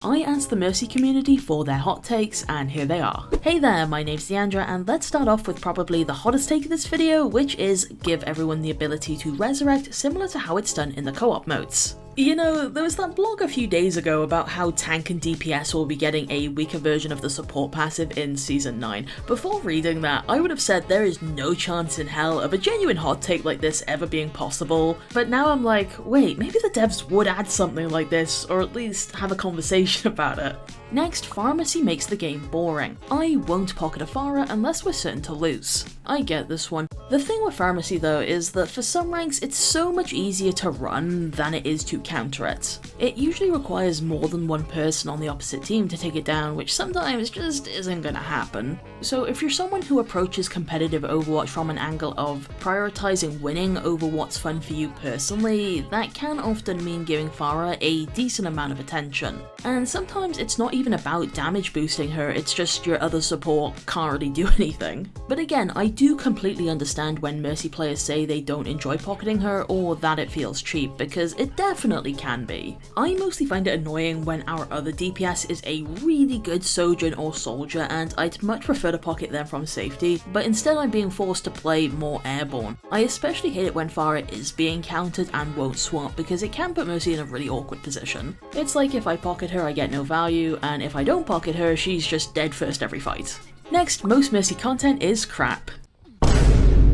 I asked the Mercy community for their hot takes, and here they are. Hey there, my name's Niandra, and let's start off with probably the hottest take of this video, which is give everyone the ability to resurrect similar to how it's done in the co-op modes. You know, there was that blog a few days ago about how tank and DPS will be getting a weaker version of the support passive in Season 9. Before reading that, I would have said there is no chance in hell of a genuine hot take like this ever being possible, but now I'm like, wait, maybe the devs would add something like this, or at least have a conversation about it. Next, Pharmercy makes the game boring. I won't pocket a Pharah unless we're certain to lose. I get this one. The thing with Pharmercy though is that for some ranks it's so much easier to run than it is to counter it. It usually requires more than one person on the opposite team to take it down, which sometimes just isn't gonna happen. So if you're someone who approaches competitive Overwatch from an angle of prioritizing winning over what's fun for you personally, that can often mean giving Pharah a decent amount of attention. And sometimes it's not even about damage boosting her, it's just your other support can't really do anything. But again, I do completely understand when Mercy players say they don't enjoy pocketing her or that it feels cheap, because it definitely can be. I mostly find it annoying when our other DPS is a really good Sojourn or Soldier, and I'd much prefer to pocket them from safety, but instead I'm being forced to play more airborne. I especially hate it when Pharah is being countered and won't swap, because it can put Mercy in a really awkward position. It's like if I pocket her I get no value, and if I don't pocket her she's just dead first every fight. Next, most Mercy content is crap.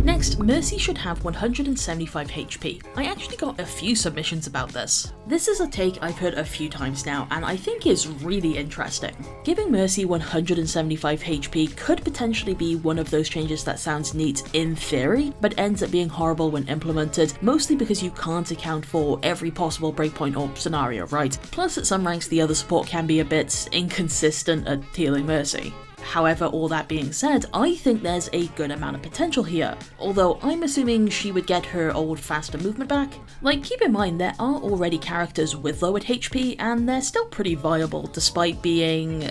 Next, Mercy should have 175 HP. I actually got a few submissions about this. This is a take I've heard a few times now, and I think is really interesting. Giving Mercy 175 HP could potentially be one of those changes that sounds neat in theory, but ends up being horrible when implemented, mostly because you can't account for every possible breakpoint or scenario, right? Plus at some ranks the other support can be a bit inconsistent at healing Mercy. However, all that being said, I think there's a good amount of potential here, although I'm assuming she would get her old faster movement back. Like, keep in mind there are already characters with lowered HP and they're still pretty viable despite being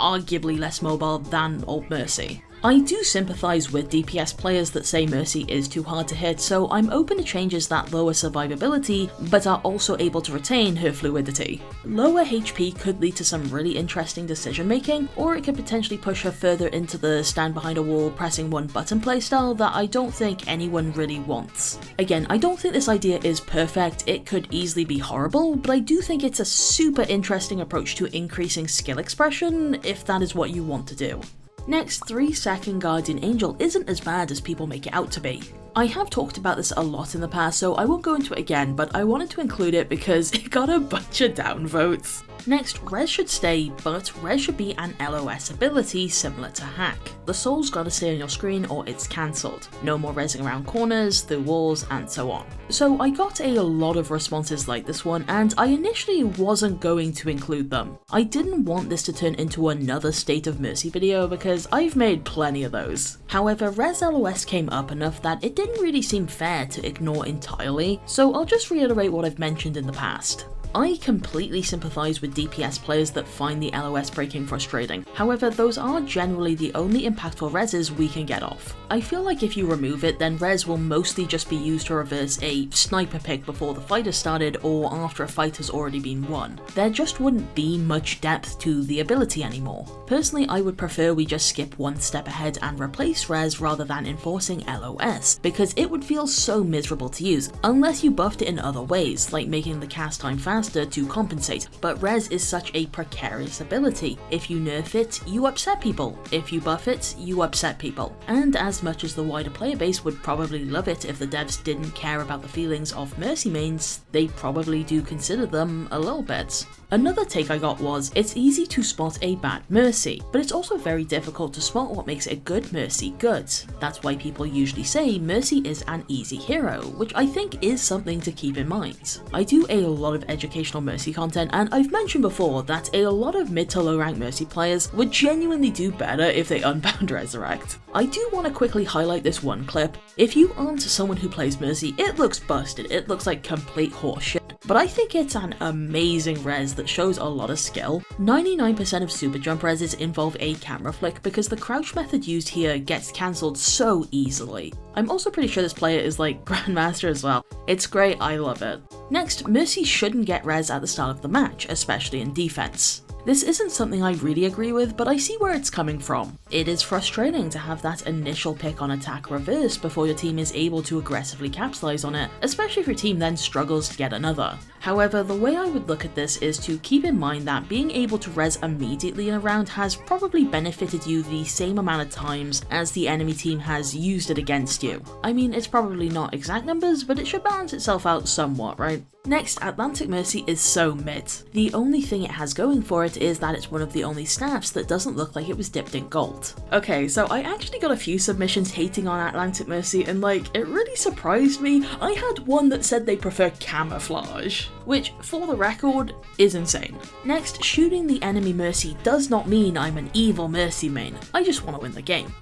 arguably less mobile than old Mercy. I do sympathise with DPS players that say Mercy is too hard to hit, so I'm open to changes that lower survivability, but are also able to retain her fluidity. Lower HP could lead to some really interesting decision making, or it could potentially push her further into the stand behind a wall pressing one button playstyle that I don't think anyone really wants. Again, I don't think this idea is perfect, it could easily be horrible, but I do think it's a super interesting approach to increasing skill expression if that is what you want to do. Next, 3-second Guardian Angel isn't as bad as people make it out to be. I have talked about this a lot in the past, so I won't go into it again, but I wanted to include it because it got a bunch of downvotes. Next, Res should stay, but Res should be an LOS ability similar to Hack. The soul's gotta stay on your screen or it's cancelled. No more rezzing around corners, through walls, and so on. So I got a lot of responses like this one, and I initially wasn't going to include them. I didn't want this to turn into another State of Mercy video because I've made plenty of those. However, Res LOS came up enough that it didn't really seem fair to ignore entirely, so I'll just reiterate what I've mentioned in the past. I completely sympathise with DPS players that find the LOS breaking frustrating, however those are generally the only impactful reses we can get off. I feel like if you remove it, then res will mostly just be used to reverse a sniper pick before the fight has started or after a fight has already been won. There just wouldn't be much depth to the ability anymore. Personally, I would prefer we just skip one step ahead and replace res rather than enforcing LOS, because it would feel so miserable to use, unless you buffed it in other ways, like making the cast time faster to compensate, but res is such a precarious ability. If you nerf it, you upset people. If you buff it, you upset people. And as much as the wider player base would probably love it if the devs didn't care about the feelings of Mercy mains, they probably do consider them a little bit. Another take I got was, it's easy to spot a bad Mercy, but it's also very difficult to spot what makes a good Mercy good. That's why people usually say Mercy is an easy hero, which I think is something to keep in mind. I do a lot of educational Mercy content, and I've mentioned before that a lot of mid to low rank Mercy players would genuinely do better if they unbound Resurrect. I do want to quickly highlight this one clip. If you aren't someone who plays Mercy, it looks busted, it looks like complete horseshit. But I think it's an amazing res that shows a lot of skill. 99% of super jump reses involve a camera flick because the crouch method used here gets cancelled so easily. I'm also pretty sure this player is like Grandmaster as well. It's great, I love it. Next, Mercy shouldn't get res at the start of the match, especially in defense. This isn't something I really agree with, but I see where it's coming from. It is frustrating to have that initial pick on attack reversed before your team is able to aggressively capitalize on it, especially if your team then struggles to get another. However, the way I would look at this is to keep in mind that being able to res immediately in a round has probably benefited you the same amount of times as the enemy team has used it against you. I mean, it's probably not exact numbers, but it should balance itself out somewhat, right? Next, Atlantic Mercy is so mid. The only thing it has going for it is that it's one of the only staffs that doesn't look like it was dipped in gold. Okay, so I actually got a few submissions hating on Atlantic Mercy and it really surprised me. I had one that said they prefer camouflage, which, for the record, is insane. Next, shooting the enemy Mercy does not mean I'm an evil Mercy main. I just want to win the game.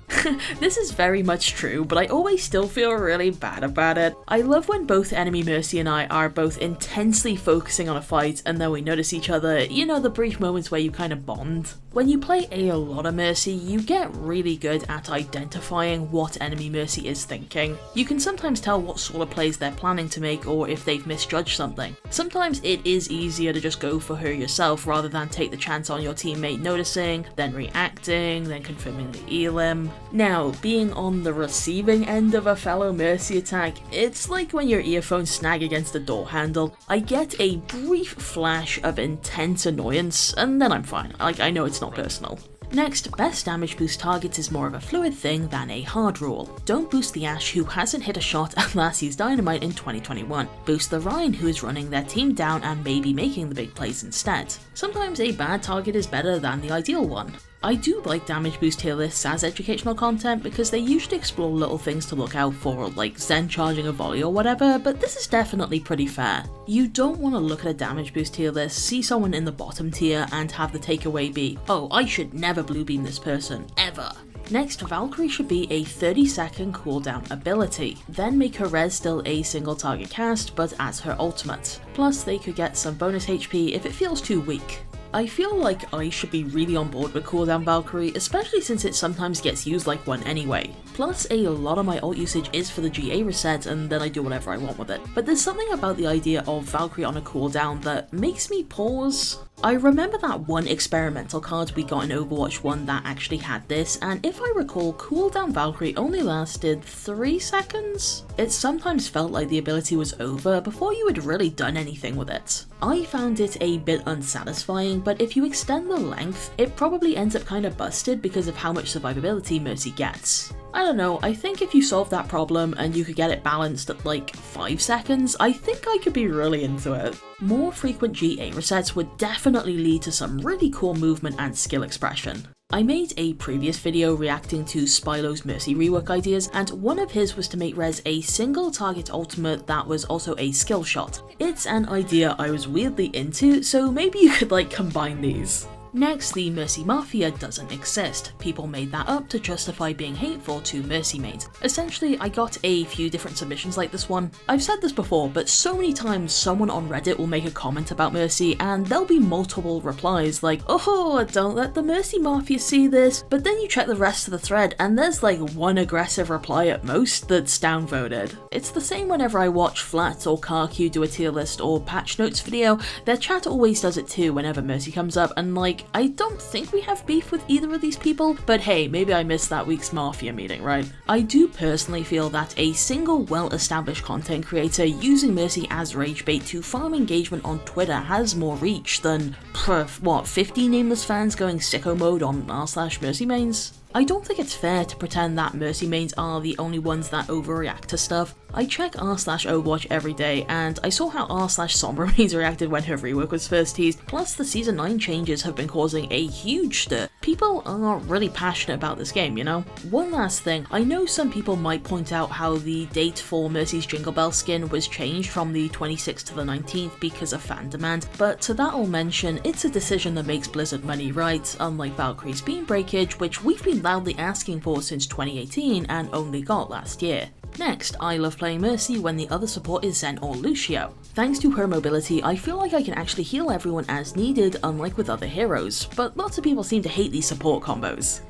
This is very much true, but I always still feel really bad about it. I love when both enemy Mercy and I are both intensely focusing on a fight and then we notice each other, you know, the brief moments where you kind of bond. When you play a lot of Mercy, you get really good at identifying what enemy Mercy is thinking. You can sometimes tell what sort of plays they're planning to make or if they've misjudged something. Sometimes it is easier to just go for her yourself rather than take the chance on your teammate noticing, then reacting, then confirming the elim. Now, being on the receiving end of a fellow Mercy attack, it's like when your earphones snag against the door handle. I get a brief flash of intense annoyance and then I'm fine. I know it's not personal. Next, best damage boost targets is more of a fluid thing than a hard rule. Don't boost the Ashe who hasn't hit a shot at last year's Dynamite in 2021. Boost the Rhine who is running their team down and maybe making the big plays instead. Sometimes a bad target is better than the ideal one. I do like damage boost tier lists as educational content because they usually explore little things to look out for, like Zen charging a volley or whatever, but this is definitely pretty fair. You don't want to look at a damage boost tier list, see someone in the bottom tier and have the takeaway be, oh, I should never blue beam this person, ever. Next, Valkyrie should be a 30-second cooldown ability, then make her res still a single target cast but as her ultimate. Plus they could get some bonus HP if it feels too weak. I feel like I should be really on board with cooldown Valkyrie, especially since it sometimes gets used like one anyway. Plus, a lot of my ult usage is for the GA reset and then I do whatever I want with it. But there's something about the idea of Valkyrie on a cooldown that makes me pause. I remember that one experimental card we got in Overwatch 1 that actually had this, and if I recall, cooldown Valkyrie only lasted 3 seconds? It sometimes felt like the ability was over before you had really done anything with it. I found it a bit unsatisfying, but if you extend the length, it probably ends up kinda busted because of how much survivability Mercy gets. I don't know, I think if you solve that problem and you could get it balanced at like 5 seconds, I think I could be really into it. More frequent GA resets would definitely lead to some really cool movement and skill expression. I made a previous video reacting to Spylo's Mercy rework ideas, and one of his was to make res a single target ultimate that was also a skill shot. It's an idea I was weirdly into, so maybe you could combine these. Next, the Mercy Mafia doesn't exist. People made that up to justify being hateful to Mercy mains. Essentially, I got a few different submissions like this one. I've said this before, but so many times someone on Reddit will make a comment about Mercy and there'll be multiple replies like, oh, don't let the Mercy Mafia see this, but then you check the rest of the thread and there's one aggressive reply at most that's downvoted. It's the same whenever I watch Flat or CarQ do a tier list or Patch Notes video, their chat always does it too whenever Mercy comes up, and I don't think we have beef with either of these people, but hey, maybe I missed that week's Mafia meeting, right? I do personally feel that a single well-established content creator using Mercy as rage bait to farm engagement on Twitter has more reach than, 50 nameless fans going sicko mode on r/Mercy mains? I don't think it's fair to pretend that Mercy mains are the only ones that overreact to stuff. I check r/Overwatch every day, and I saw how r/Sombra mains reacted when her rework was first teased, plus the Season 9 changes have been causing a huge stir. People are really passionate about this game, you know? One last thing, I know some people might point out how the date for Mercy's Jingle Belle skin was changed from the 26th to the 19th because of fan demand, but to that I'll mention, it's a decision that makes Blizzard money, right? Unlike Valkyrie's Beam Breakage, which we've been loudly asking for since 2018 and only got last year. Next, I love playing Mercy when the other support is Zen or Lucio. Thanks to her mobility, I feel like I can actually heal everyone as needed, unlike with other heroes, but lots of people seem to hate these support combos.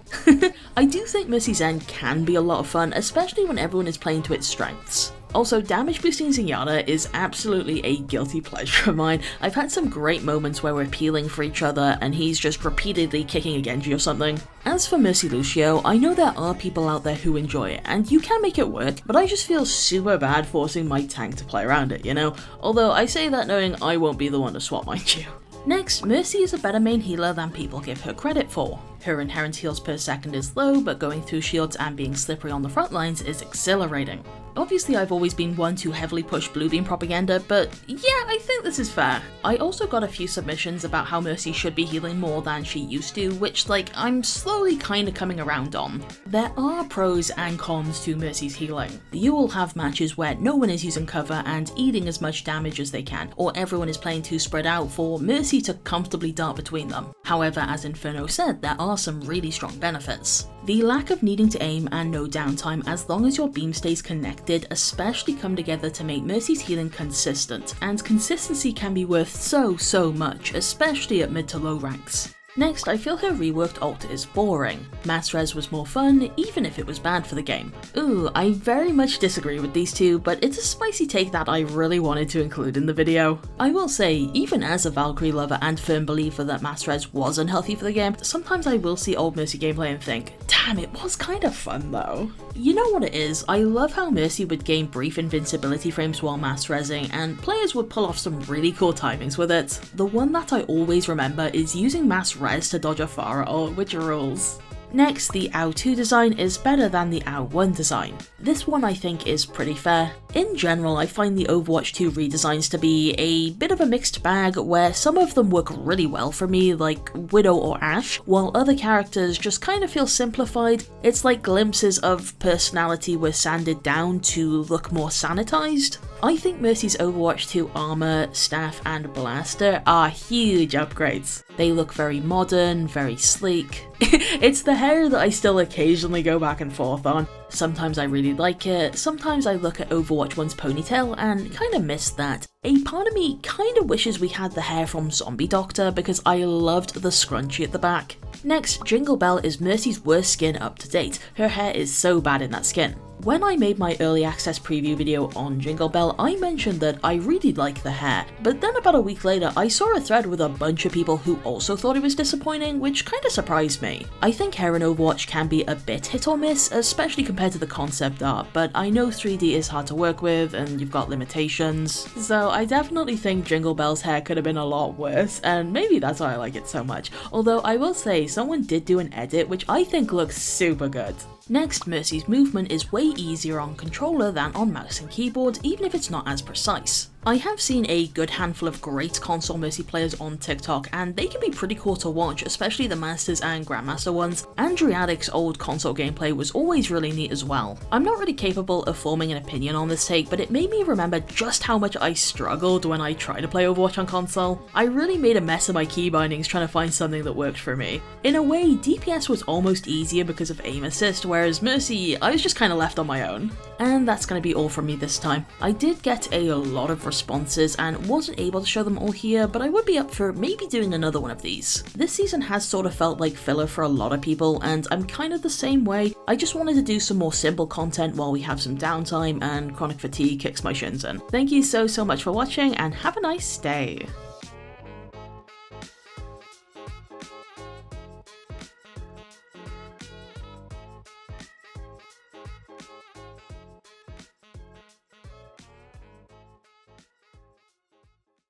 I do think Mercy Zen can be a lot of fun, especially when everyone is playing to its strengths. Also, damage boosting Zenyatta is absolutely a guilty pleasure of mine. I've had some great moments where we're peeling for each other and he's just repeatedly kicking a Genji or something. As for Mercy Lucio, I know there are people out there who enjoy it, and you can make it work, but I just feel super bad forcing my tank to play around it, you know? Although I say that knowing I won't be the one to swap, mind you. Next, Mercy is a better main healer than people give her credit for. Her inherent heals per second is low, but going through shields and being slippery on the front lines is exhilarating. Obviously, I've always been one to heavily push blue beam propaganda, but yeah, I think this is fair. I also got a few submissions about how Mercy should be healing more than she used to, which, like, I'm slowly kinda coming around on. There are pros and cons to Mercy's healing. You will have matches where no one is using cover and eating as much damage as they can, or everyone is playing too spread out for Mercy to comfortably dart between them. However, as Inferno said, there are some really strong benefits. The lack of needing to aim and no downtime as long as your beam stays connected especially come together to make Mercy's healing consistent, and consistency can be worth so much, especially at mid to low ranks. Next, I feel her reworked ult is boring. Mass res was more fun, even if it was bad for the game. Ooh, I very much disagree with these two, but it's a spicy take that I really wanted to include in the video. I will say, even as a Valkyrie lover and firm believer that mass res was unhealthy for the game, sometimes I will see old Mercy gameplay and think, damn, it was kind of fun though. You know what it is, I love how Mercy would gain brief invincibility frames while mass resing, and players would pull off some really cool timings with it. The one that I always remember is using mass res to dodge a Pharah ult, which rules. Next, the AoE2 design is better than the AoE1 design. This one I think is pretty fair. In general, I find the Overwatch 2 redesigns to be a bit of a mixed bag, where some of them work really well for me, like Widow or Ashe, while other characters just kind of feel simplified. It's like glimpses of personality were sanded down to look more sanitized. I think Mercy's Overwatch 2 armor, staff, and blaster are huge upgrades. They look very modern, very sleek. It's the hair that I still occasionally go back and forth on. Sometimes I really like it, sometimes I look at Overwatch 1's ponytail and kinda miss that. A part of me kinda wishes we had the hair from Zombie Doctor because I loved the scrunchie at the back. Next, Jingle Belle is Mercy's worst skin up to date. Her hair is so bad in that skin. When I made my early access preview video on Jingle Belle, I mentioned that I really like the hair, but then about a week later I saw a thread with a bunch of people who also thought it was disappointing, which kinda surprised me. I think hair in Overwatch can be a bit hit or miss, especially compared to the concept art, but I know 3D is hard to work with and you've got limitations, so I definitely think Jingle Belle's hair could have been a lot worse, and maybe that's why I like it so much, although I will say someone did do an edit which I think looks super good. Next, Mercy's movement is way easier on controller than on mouse and keyboard, even if it's not as precise. I have seen a good handful of great console Mercy players on TikTok, and they can be pretty cool to watch, especially the Masters and Grandmaster ones. Andriatic's old console gameplay was always really neat as well. I'm not really capable of forming an opinion on this take, but it made me remember just how much I struggled when I tried to play Overwatch on console. I really made a mess of my key bindings trying to find something that worked for me. In a way, DPS was almost easier because of aim assist, whereas Mercy, I was just kinda left on my own. And that's gonna be all from me this time. I did get a lot of responses and wasn't able to show them all here, but I would be up for maybe doing another one of these. This season has sort of felt like filler for a lot of people, and I'm kind of the same way. I just wanted to do some more simple content while we have some downtime and chronic fatigue kicks my shins in. Thank you so much for watching, and have a nice day.